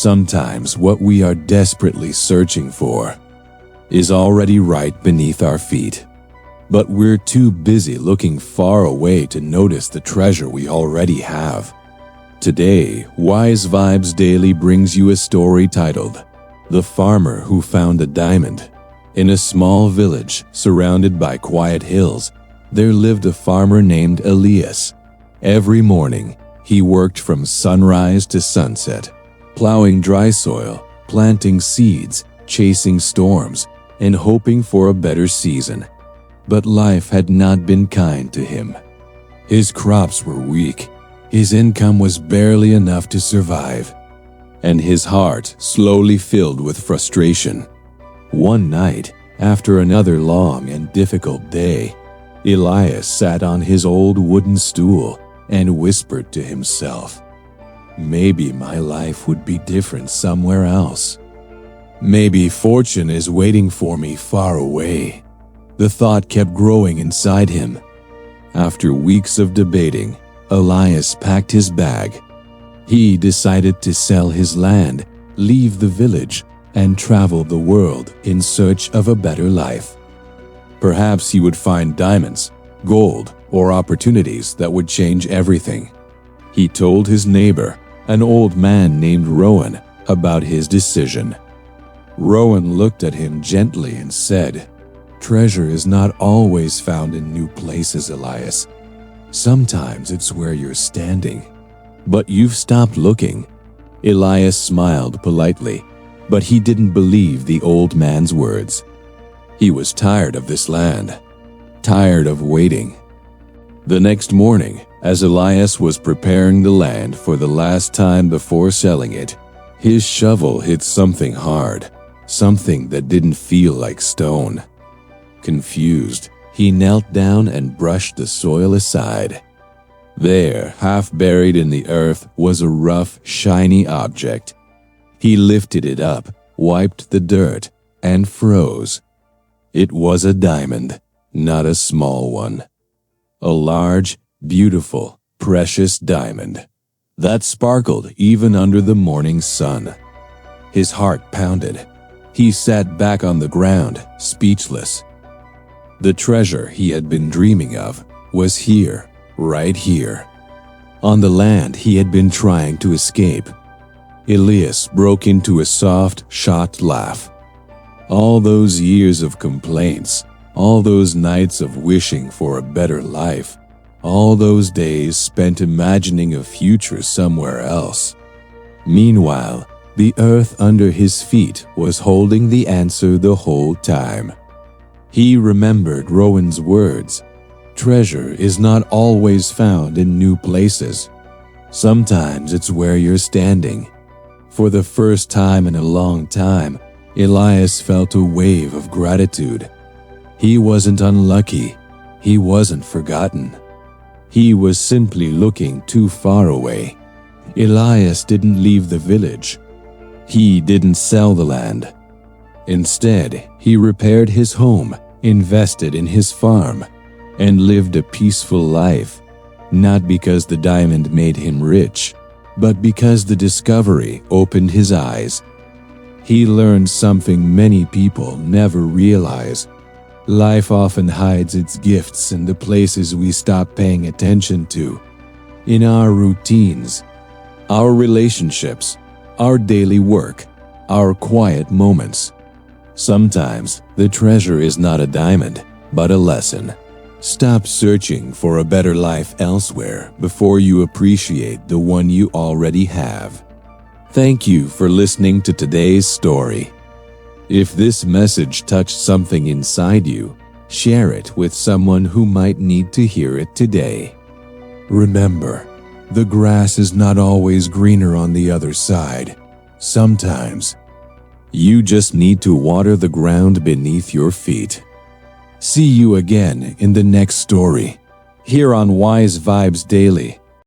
Sometimes what we are desperately searching for is already right beneath our feet, but we're too busy looking far away to notice the treasure we already have. Today, Wise Vibes Daily brings you a story titled, The Farmer Who Found a Diamond. In a small village surrounded by quiet hills, there lived a farmer named Elias. Every morning, he worked from sunrise to sunset, plowing dry soil, planting seeds, chasing storms, and hoping for a better season. But life had not been kind to him. His crops were weak, his income was barely enough to survive, and his heart slowly filled with frustration. One night, after another long and difficult day, Elias sat on his old wooden stool and whispered to himself, "Maybe my life would be different somewhere else. Maybe fortune is waiting for me far away." The thought kept growing inside him. After weeks of debating, Elias packed his bag. He decided to sell his land, leave the village, and travel the world in search of a better life. Perhaps he would find diamonds, gold, or opportunities that would change everything. He told his neighbor, an old man named Rowan, about his decision. Rowan looked at him gently and said, "Treasure is not always found in new places, Elias. Sometimes it's where you're standing. But you've stopped looking." Elias smiled politely, but he didn't believe the old man's words. He was tired of this land, tired of waiting. The next morning, as Elias was preparing the land for the last time before selling it, his shovel hit something hard, something that didn't feel like stone. Confused, he knelt down and brushed the soil aside. There, half buried in the earth, was a rough, shiny object. He lifted it up, wiped the dirt, and froze. It was a diamond, not a small one. A large, beautiful, precious diamond that sparkled even under the morning sun. His heart pounded. He sat back on the ground, speechless. The treasure he had been dreaming of was here, right here, on the land he had been trying to escape. Elias broke into a soft, shocked laugh. All those years of complaints, all those nights of wishing for a better life, all those days spent imagining a future somewhere else. Meanwhile, the earth under his feet was holding the answer the whole time. He remembered Rowan's words. Treasure is not always found in new places. Sometimes it's where you're standing. For the first time in a long time, Elias felt a wave of gratitude. He wasn't unlucky. He wasn't forgotten. He was simply looking too far away. Elias didn't leave the village. He didn't sell the land. Instead, he repaired his home, invested in his farm, and lived a peaceful life, not because the diamond made him rich, but because the discovery opened his eyes. He learned something many people never realize. Life often hides its gifts in the places we stop paying attention to, in our routines, our relationships, our daily work, our quiet moments. Sometimes the treasure is not a diamond, but a lesson. Stop searching for a better life elsewhere before you appreciate the one you already have. Thank you for listening to today's story. If this message touched something inside you, share it with someone who might need to hear it today. Remember, the grass is not always greener on the other side. Sometimes, you just need to water the ground beneath your feet. See you again in the next story, here on Wise Vibes Daily.